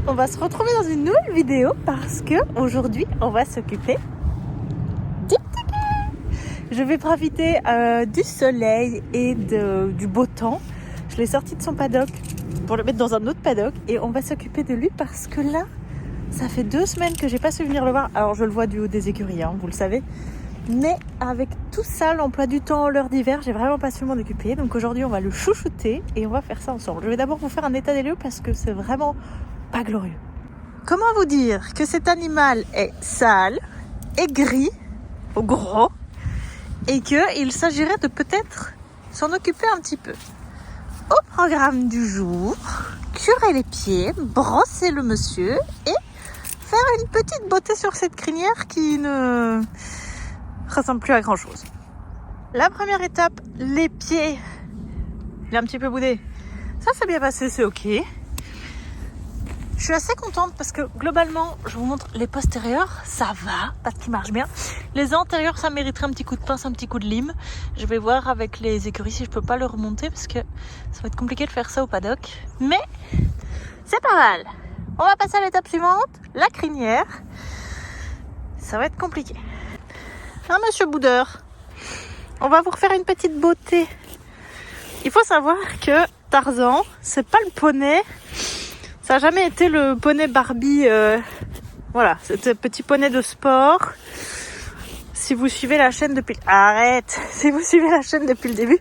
on va se retrouver dans une nouvelle vidéo parce que aujourd'hui on va s'occuper du petit cul. Je vais profiter du soleil et du beau temps. Je l'ai sorti de son paddock pour le mettre dans un autre paddock et on va s'occuper de lui parce que là, ça fait 2 semaines que j'ai pas su venir le voir. Alors je le vois du haut des écuries, hein, vous le savez. Mais avec tout ça, l'emploi du temps, l'heure d'hiver, j'ai vraiment pas su m'en occuper. Donc aujourd'hui, on va le chouchouter et on va faire ça ensemble. Je vais d'abord vous faire un état des lieux parce que c'est vraiment pas glorieux. Comment vous dire que cet animal est sale, aigri, au gros, et qu'il s'agirait de peut-être s'en occuper un petit peu. Au programme du jour, curer les pieds, brosser le monsieur et faire une petite beauté sur cette crinière qui ne ressemble plus à grand chose. La première étape, les pieds. Il est un petit peu boudé. Ça s'est bien passé, c'est ok. Je suis assez contente parce que globalement, je vous montre les postérieurs, ça va, parce qu'ils marchent bien. Les antérieurs, ça mériterait un petit coup de pince, un petit coup de lime. Je vais voir avec les écuries si je peux pas le remonter parce que ça va être compliqué de faire ça au paddock. Mais c'est pas mal. On va passer à l'étape suivante, la crinière. Ça va être compliqué. Ah, monsieur Boudeur, on va vous refaire une petite beauté. Il faut savoir que Tarzan, c'est pas le poney. Ça n'a jamais été le poney Barbie. Voilà, c'était petit poney de sport. Si vous suivez la chaîne depuis... Arrête. Si vous suivez la chaîne depuis le début,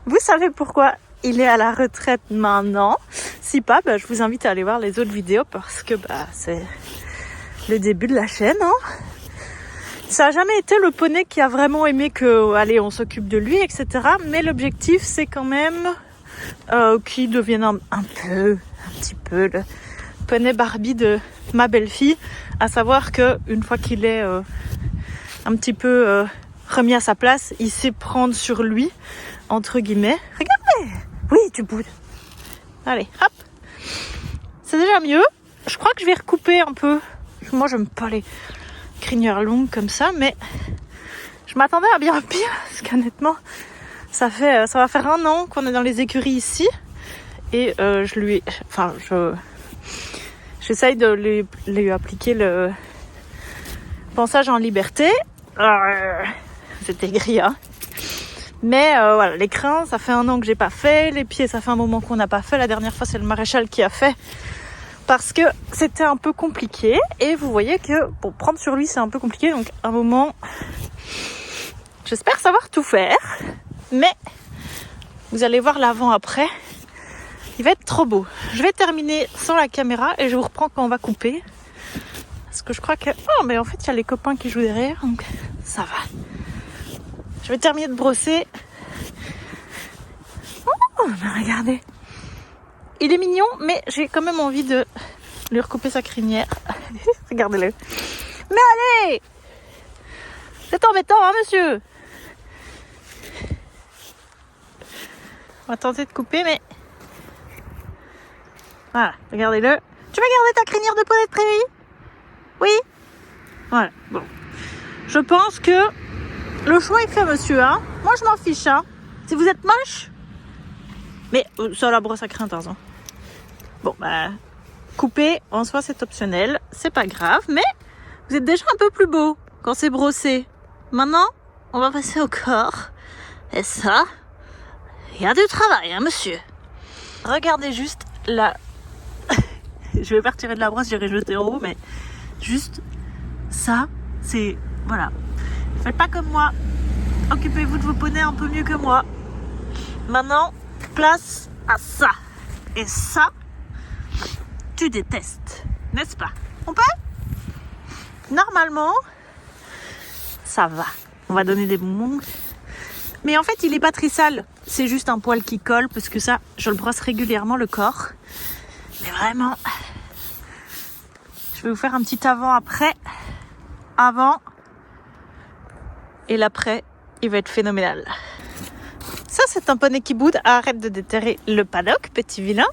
vous savez pourquoi il est à la retraite maintenant. Si pas, je vous invite à aller voir les autres vidéos parce que c'est le début de la chaîne, hein. Ça n'a jamais été le poney qui a vraiment aimé que, allez, on s'occupe de lui, etc. Mais l'objectif, c'est quand même qu'il devienne un petit peu le poney Barbie de ma belle-fille. À savoir que une fois qu'il est un petit peu remis à sa place, il sait prendre sur lui, entre guillemets. Regardez! Oui, tu boudes. Allez, hop! C'est déjà mieux. Je crois que je vais recouper un peu. Moi, j'aime pas les crinière longue comme ça, mais je m'attendais à bien pire parce qu'honnêtement ça va faire 1 an qu'on est dans les écuries ici et j'essaye de lui appliquer le pensage en liberté. C'est aigri, hein, mais voilà, les crins ça fait 1 an que j'ai pas fait, les pieds ça fait un moment qu'on n'a pas fait. La dernière fois c'est le maréchal qui a fait parce que c'était un peu compliqué et vous voyez que pour prendre sur lui c'est un peu compliqué, donc à un moment j'espère savoir tout faire, mais vous allez voir l'avant après, il va être trop beau. Je vais terminer sans la caméra et je vous reprends quand on va couper parce que je crois que mais en fait il y a les copains qui jouent derrière, donc ça va. Je vais terminer de brosser. Regardez, il est mignon, mais j'ai quand même envie de lui recouper sa crinière. Regardez-le. Mais allez! C'est embêtant, hein, monsieur? On va tenter de couper, mais... Voilà, regardez-le. Tu vas garder ta crinière de poney de prairie? Oui? Voilà, bon. Je pense que le choix est fait, monsieur, hein. Moi, je m'en fiche, hein. Si vous êtes moche... Mais ça, la brosse à crin, Tarzan. Bon, couper, en soi, c'est optionnel. C'est pas grave, mais vous êtes déjà un peu plus beau quand c'est brossé. Maintenant, on va passer au corps. Et ça, il y a du travail, hein, monsieur. Regardez juste là. Je vais pas retirer de la brosse, j'irai jeter en haut, mais juste ça, c'est... Voilà. Faites pas comme moi. Occupez-vous de vos poneys un peu mieux que moi. Maintenant, place à ça. Et ça, tu détestes, n'est-ce pas? On peut? Normalement, ça va. On va donner des bonbons. Mais en fait, il est pas très sale. C'est juste un poil qui colle parce que ça, je le brosse régulièrement le corps. Mais vraiment, je vais vous faire un petit avant-après. Avant et l'après, il va être phénoménal. Ça, c'est un poney qui boude. Arrête de déterrer le paddock, petit vilain.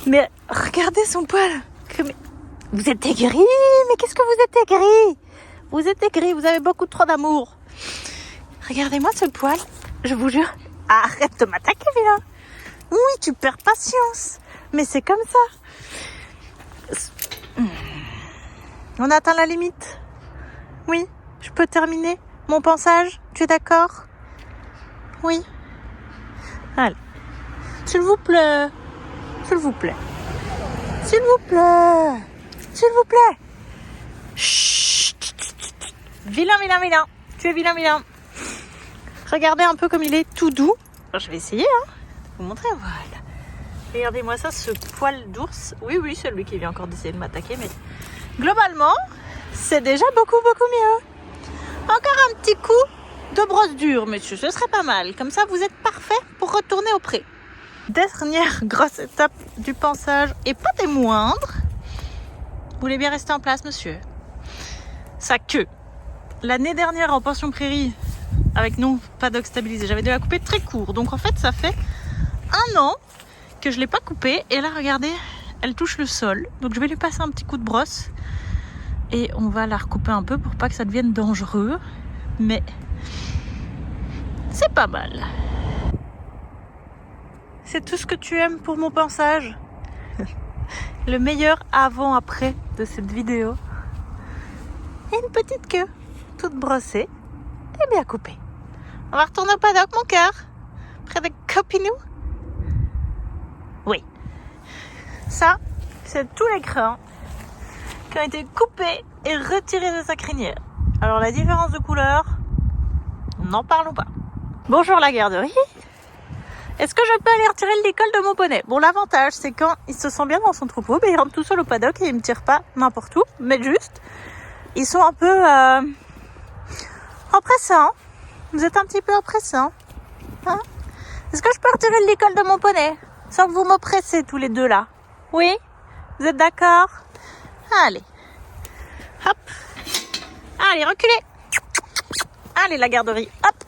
Mais regardez son poil. Vous êtes aigri, mais qu'est-ce que vous êtes aigri? Vous êtes aigri, vous avez beaucoup trop d'amour. Regardez-moi ce poil, je vous jure. Arrête de m'attaquer, vilain. Oui, tu perds patience. Mais c'est comme ça. On a atteint la limite. Oui, je peux terminer mon pansage. Tu es d'accord? Oui. Allez. S'il vous plaît. S'il vous plaît. S'il vous plaît. S'il vous plaît. Chut. Vilain, vilain, vilain. Tu es vilain, vilain. Regardez un peu comme il est tout doux. Je vais essayer, hein. Vous montrer, voilà. Regardez-moi ça, ce poil d'ours. Oui, c'est lui qui vient encore d'essayer de m'attaquer, mais globalement, c'est déjà beaucoup mieux. Encore un petit coup de brosse dure, monsieur, ce serait pas mal. Comme ça, vous êtes parfait pour retourner au pré. Dernière grosse étape du pansage, et pas des moindres. Vous voulez bien rester en place, monsieur? Sa queue. L'année dernière, en pension prairie, avec non paddock stabilisé, j'avais dû la couper très court. Donc en fait, ça fait 1 an que je ne l'ai pas coupée. Et là, regardez, elle touche le sol. Donc je vais lui passer un petit coup de brosse. Et on va la recouper un peu pour pas que ça devienne dangereux. Mais c'est pas mal. C'est tout ce que tu aimes pour mon pansage. Le meilleur avant-après de cette vidéo. Et une petite queue, toute brossée et bien coupée. On va retourner au paddock, mon cœur. Près de Copinou. Oui. Ça, c'est tous les crins qui ont été coupés et retirés de sa crinière. Alors la différence de couleur, n'en parlons pas. Bonjour la garderie. Est-ce que je peux aller retirer le licol de mon poney? Bon, l'avantage, c'est quand il se sent bien dans son troupeau, il rentre tout seul au paddock et il ne me tire pas n'importe où, mais juste, ils sont un peu oppressants. Vous êtes un petit peu oppressants. Hein? Est-ce que je peux retirer le licol de mon poney sans que vous m'oppressez tous les deux là? Oui? Vous êtes d'accord? Allez. Hop. Allez, reculez. Allez, la garderie. Hop.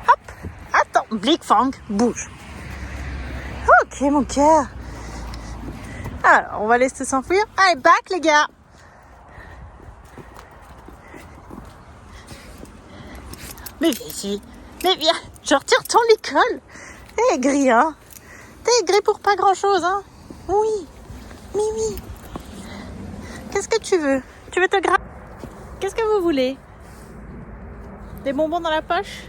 Hop. Attends. Blickfang, bouge. Ok, mon cœur. Alors, on va laisser s'enfuir. Allez, back, les gars. Mais viens ici. Mais viens. Je retire ton licol. T'es aigri, hein. T'es aigri pour pas grand-chose, hein. Oui. Mimi. Qu'est-ce que tu veux? Tu veux te gratter? Qu'est-ce que vous voulez? Des bonbons dans la poche?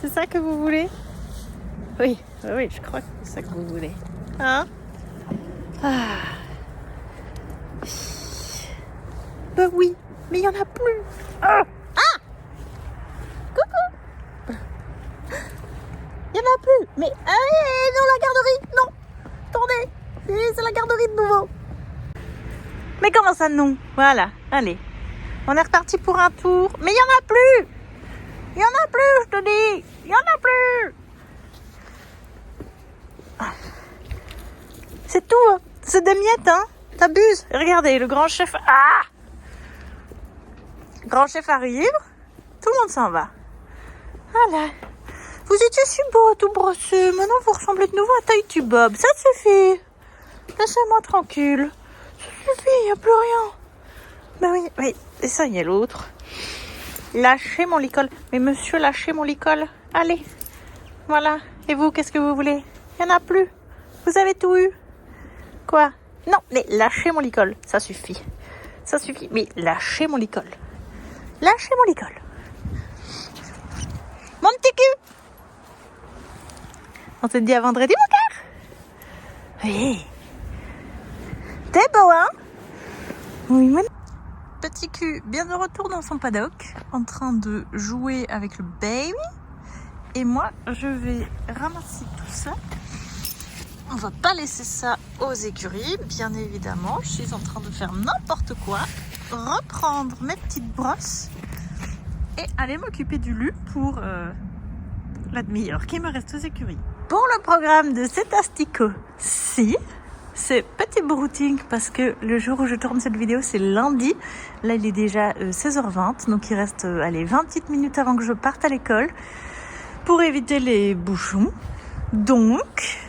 C'est ça que vous voulez? Oui, je crois que c'est ça que vous voulez. Hein? Ah. Ben oui, mais il n'y en a plus. Ah! Coucou! Il n'y en a plus. Mais non, la garderie, non. Attendez, c'est la garderie de nouveau. Mais comment ça, non? Voilà, allez. On est reparti pour un tour. Mais il n'y en a plus. Il n'y en a plus, je te dis. Il n'y en a plus. C'est tout, hein. C'est des miettes, hein. T'abuses. Regardez, le grand chef. Ah! Grand chef arrive. Tout le monde s'en va. Voilà. Vous étiez si beau, tout brossé. Maintenant, vous ressemblez de nouveau à Taïti Bob. Ça suffit. Laissez-moi tranquille. Ça suffit, il n'y a plus rien. Ben oui. Et ça, il y a l'autre. Lâchez mon licol. Mais monsieur, lâchez mon licol. Allez. Voilà. Et vous, qu'est-ce que vous voulez? Il n'y en a plus. Vous avez tout eu. Quoi? Non, mais lâchez mon licol. Ça suffit. Ça suffit. Mais lâchez mon licol. Lâchez mon licol. Mon petit cul. On se dit à vendredi, mon cœur? Oui. T'es beau, hein? Oui, mon petit cul, bien de retour dans son paddock, en train de jouer avec le baby. Et moi, je vais ramasser tout ça. On va pas laisser ça aux écuries, bien évidemment. Je suis en train de faire n'importe quoi. Reprendre mes petites brosses et aller m'occuper du lu pour la demi-heure qui me reste aux écuries. Pour le programme de cet asticot-ci, c'est petit brouting parce que le jour où je tourne cette vidéo, c'est lundi. Là, il est déjà 16h20, donc il reste 28 minutes avant que je parte à l'école pour éviter les bouchons. Donc,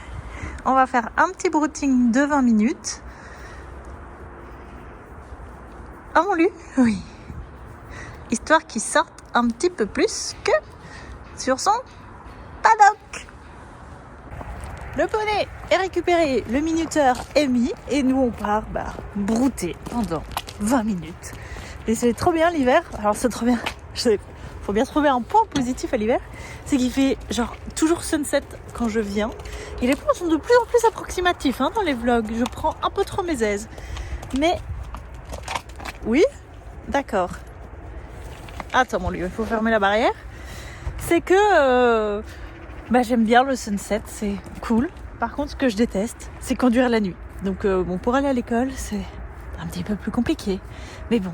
on va faire un petit brouting de 20 minutes. À mon lu, oui. Histoire qu'il sorte un petit peu plus que sur son paddock. Le poney est récupéré, le minuteur est mis et nous on part brouter pendant 20 minutes. Et c'est trop bien l'hiver. Alors c'est trop bien. Faut bien trouver un point positif à l'hiver, c'est qu'il fait genre toujours sunset quand je viens. Et les points sont de plus en plus approximatifs dans les vlogs. Je prends un peu trop mes aises. Mais oui, d'accord. Attends mon lieu, il faut fermer la barrière. C'est que j'aime bien le sunset, c'est cool. Par contre, ce que je déteste, c'est conduire la nuit. Donc pour aller à l'école, c'est un petit peu plus compliqué. Mais bon,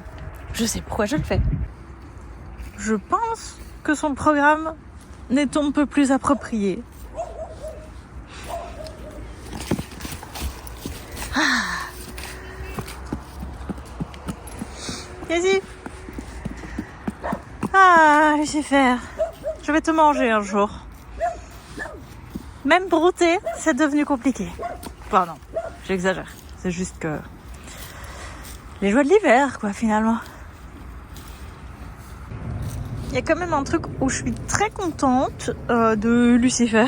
je sais pourquoi je le fais. Je pense que son programme n'est un peu plus approprié. Vas-y. Lucifer, je vais te manger un jour. Même brouter, c'est devenu compliqué. Enfin non, j'exagère. C'est juste que les joies de l'hiver, quoi, finalement. Il y a quand même un truc où je suis très contente de Lucifer.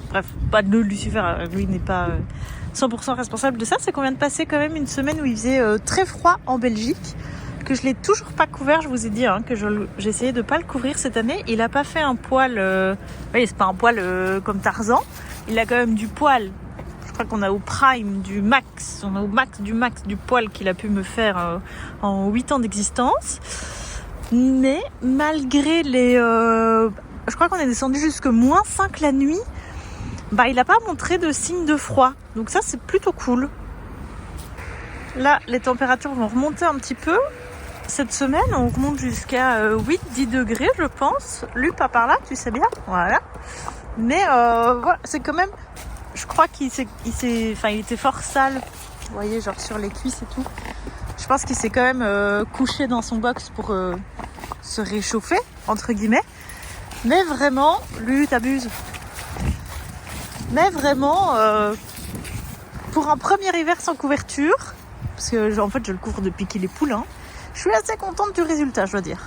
Bref, pas de Lucifer, lui n'est pas 100% responsable de ça. C'est qu'on vient de passer quand même une semaine où il faisait très froid en Belgique, que je l'ai toujours pas couvert. Je vous ai dit que j'ai essayé de pas le couvrir cette année. Il a pas fait un poil, c'est pas un poil comme Tarzan. Il a quand même du poil. Je crois qu'on a au prime du max. On a au max du poil qu'il a pu me faire en 8 ans d'existence. Mais malgré les... je crois qu'on est descendu jusque -5 la nuit. Il n'a pas montré de signe de froid. Donc ça, c'est plutôt cool. Là, les températures vont remonter un petit peu. Cette semaine, on remonte jusqu'à 8-10 degrés, je pense. Lui, pas par là, tu sais bien. Voilà. Mais voilà, c'est quand même... Je crois il était fort sale. Vous voyez, genre sur les cuisses et tout. Je pense qu'il s'est quand même couché dans son box pour se réchauffer, entre guillemets. Mais vraiment, lui, t'abuses. Mais vraiment, pour un premier hiver sans couverture, parce que en fait je le couvre depuis qu'il est poulain, je suis assez contente du résultat, je dois dire.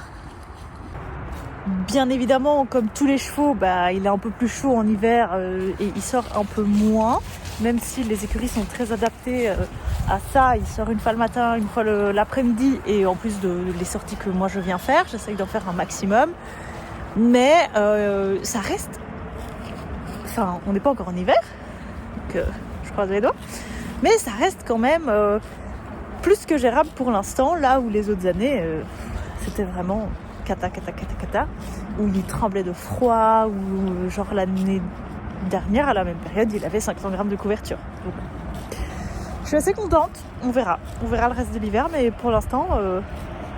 Bien évidemment, comme tous les chevaux, il est un peu plus chaud en hiver et il sort un peu moins. Même si les écuries sont très adaptées à ça, il sort une fois le matin, une fois l'après-midi, et en plus de les sorties que moi je viens faire, j'essaye d'en faire un maximum. Mais ça reste... Enfin, on n'est pas encore en hiver, donc je croise les doigts. Mais ça reste quand même plus que gérable pour l'instant, là où les autres années, c'était vraiment cata, où il tremblait de froid, ou genre l'année dernière, à la même période, il avait 500 grammes de couverture. Donc, je suis assez contente, on verra le reste de l'hiver, mais pour l'instant,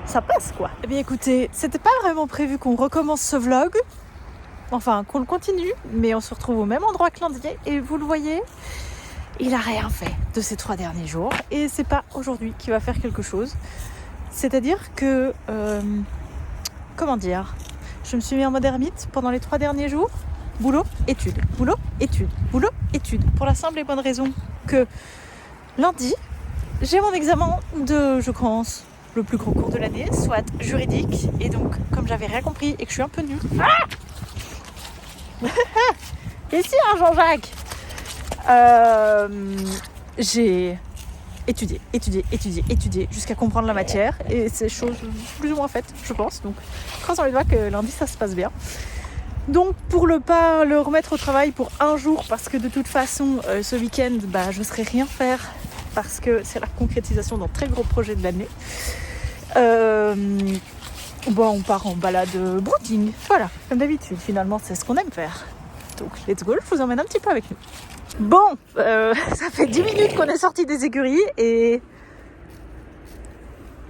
ça passe quoi. Eh bien écoutez, c'était pas vraiment prévu qu'on recommence ce vlog, enfin qu'on le continue, mais on se retrouve au même endroit que lundi, et vous le voyez, il a rien fait de ces 3 derniers jours, et c'est pas aujourd'hui qu'il va faire quelque chose. C'est-à-dire que, comment dire, je me suis mis en mode ermite pendant les 3 derniers jours. Boulot, études, boulot, études, boulot, études. Pour la simple et bonne raison que lundi, j'ai mon examen de, je pense, le plus gros cours de l'année, soit juridique. Et donc, comme j'avais rien compris et que je suis un peu nulle... Ici, Jean-Jacques, j'ai étudié jusqu'à comprendre la matière. Et c'est chose plus ou moins faite, je pense. Donc, croisons les doigts que lundi, ça se passe bien. Donc pour pas le remettre au travail pour un jour, parce que de toute façon ce week-end je ne saurais rien faire parce que c'est la concrétisation d'un très gros projet de l'année. On part en balade brouting, voilà, comme d'habitude, finalement c'est ce qu'on aime faire. Donc let's go, je vous emmène un petit peu avec nous. Bon, ça fait 10 minutes qu'on est sorti des écuries et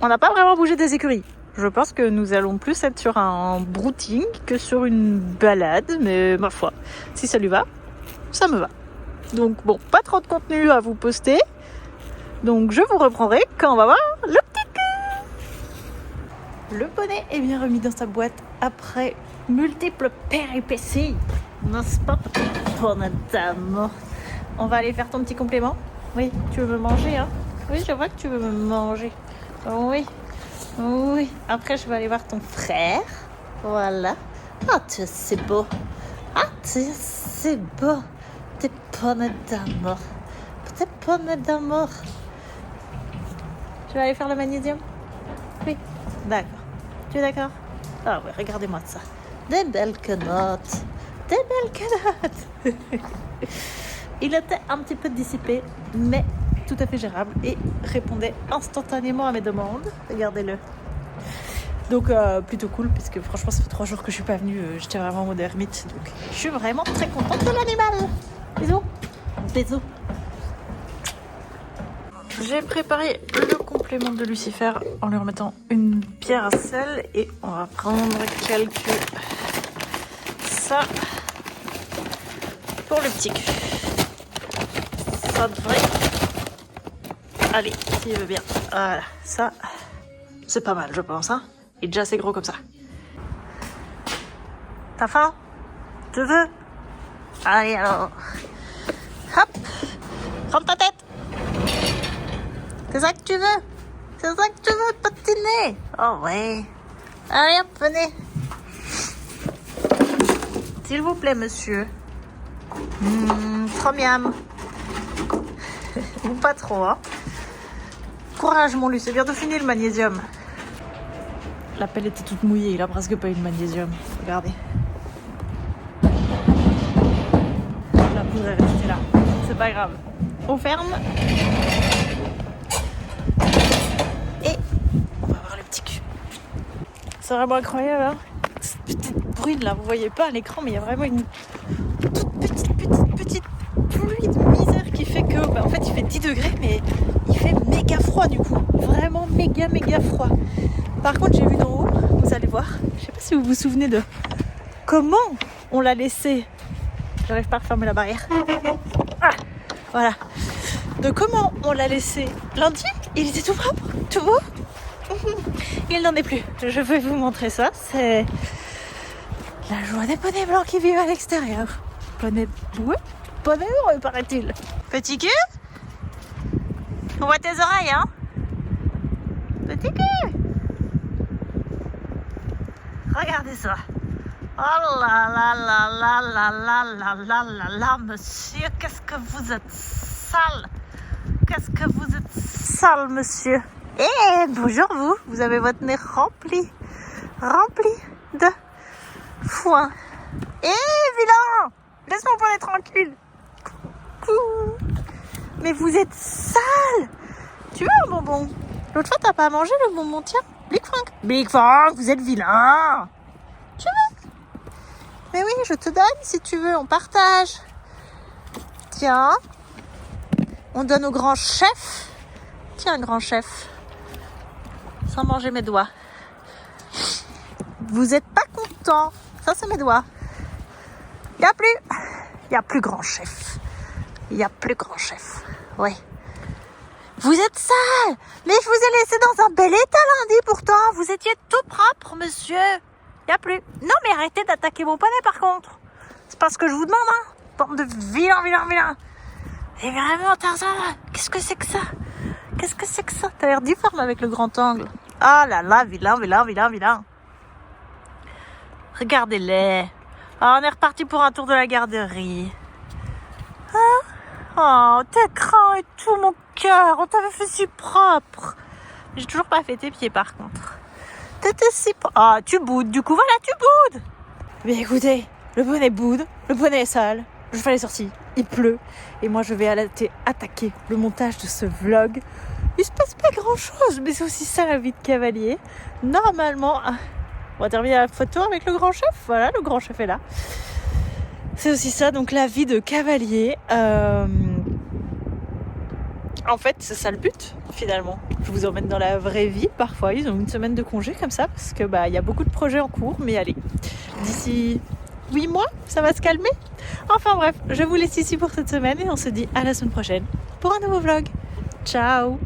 on n'a pas vraiment bougé des écuries. Je pense que nous allons plus être sur un brouting que sur une balade, mais ma foi, si ça lui va, ça me va. Donc bon, pas trop de contenu à vous poster, donc je vous reprendrai quand on va voir le petit cul. Le poney est bien remis dans sa boîte après multiples péripéties, n'est-ce pas, bonne dame? On va aller faire ton petit complément. Oui, tu veux me manger, hein? Oui, je vois que tu veux me manger. Oui. Oui, après je vais aller voir ton frère. Voilà. Ah, c'est beau. Ah, c'est beau. Tes pommes d'amour. Tes pommes d'amour. Tu vas aller faire le magnésium? Oui. D'accord. Tu es d'accord? Ah ouais, regardez-moi ça. Des belles quenottes. Des belles quenottes. Il était un petit peu dissipé, mais tout à fait gérable et répondait instantanément à mes demandes. Regardez-le. Donc plutôt cool, puisque franchement ça fait 3 jours que je suis pas venue, j'étais vraiment en mode ermite, donc je suis vraiment très contente de l'animal. Bisous. Bisous. J'ai préparé le complément de Lucifer en lui remettant une pierre à sel et on va prendre quelques ça pour le petit cul. Ça devrait aller s'il veut bien. Voilà, ça c'est pas mal je pense, hein. Il est déjà assez gros comme ça. T'as faim? Tu veux? Allez alors. Hop. Prends ta tête. C'est ça que tu veux? C'est ça que tu veux, petit nez? Oh ouais. Allez hop, venez. S'il vous plaît, monsieur. Trop miam. Ou pas trop, hein. Courage, mon Luc, c'est bientôt fini le magnésium. La pelle était toute mouillée, il a presque pas eu de magnésium. Regardez. La poudre est restée là. C'est pas grave. On ferme. Et on va voir le petit cul. C'est vraiment incroyable, hein. Cette petite brune là, vous voyez pas à l'écran, mais il y a vraiment une toute petite pluie de misère qui fait que, en fait, il fait 10 degrés, mais il fait méga froid du coup. Vraiment méga froid. Par contre, j'ai vu d'en haut, vous allez voir, je sais pas si vous vous souvenez de comment on l'a laissé. J'arrive pas à refermer la barrière. Ah, voilà. De comment on l'a laissé lundi, il était tout propre, tout beau. Il n'en est plus. Je vais vous montrer ça. C'est la joie des poneys blancs qui vivent à l'extérieur. Poney heureux, paraît-il. Petit cul, on voit tes oreilles, hein. Petit cul. Regardez ça. Oh là là là là là là là là là là, monsieur, qu'est-ce que vous êtes sale. Qu'est-ce que vous êtes sale, monsieur. Eh, bonjour vous avez votre nez rempli de foin. Eh, vilain, laisse mon poney tranquille. Coucou. Mais vous êtes sale. Tu veux un bonbon? L'autre fois, t'as pas mangé le bonbon, tiens. Big Frank, vous êtes vilain. Tu veux? Mais oui, je te donne si tu veux, on partage. Tiens. On donne au grand chef. Tiens, grand chef. Sans manger mes doigts. Vous êtes pas content? Ça, c'est mes doigts. Il y a plus grand chef. Il y a plus grand chef. Ouais. Vous êtes sale. Mais je vous ai laissé dans un bel état lundi pourtant. Vous étiez tout propre, monsieur. Il y a plus. Non, mais arrêtez d'attaquer mon poney par contre. C'est pas ce que je vous demande, hein. Bande de vilain. Et vraiment, Tarzan, qu'est-ce que c'est que ça? Qu'est-ce que c'est que ça? T'as l'air difforme avec le grand angle. Ah là là, vilain. Regardez-les. Ah, on est reparti pour un tour de la garderie. Hein? Oh, tes crans et tout, mon cœur. On t'avait fait si propre. J'ai toujours pas fait tes pieds, par contre. T'étais si propre. Ah, tu boudes. Du coup, voilà, tu boudes. Mais écoutez, le poney boude. Le poney est sale. Je fais les sorties. Il pleut. Et moi, je vais attaquer le montage de ce vlog. Il se passe pas grand-chose, mais c'est aussi ça la vie de cavalier. Normalement, on va terminer la photo avec le grand chef. Voilà, le grand chef est là. C'est aussi ça, donc la vie de cavalier. En fait, c'est ça le but, finalement. Je vous emmène dans la vraie vie. Parfois, ils ont une semaine de congé comme ça, parce que il y a beaucoup de projets en cours. Mais allez, d'ici 8 mois, ça va se calmer. Enfin bref, je vous laisse ici pour cette semaine et on se dit à la semaine prochaine pour un nouveau vlog. Ciao!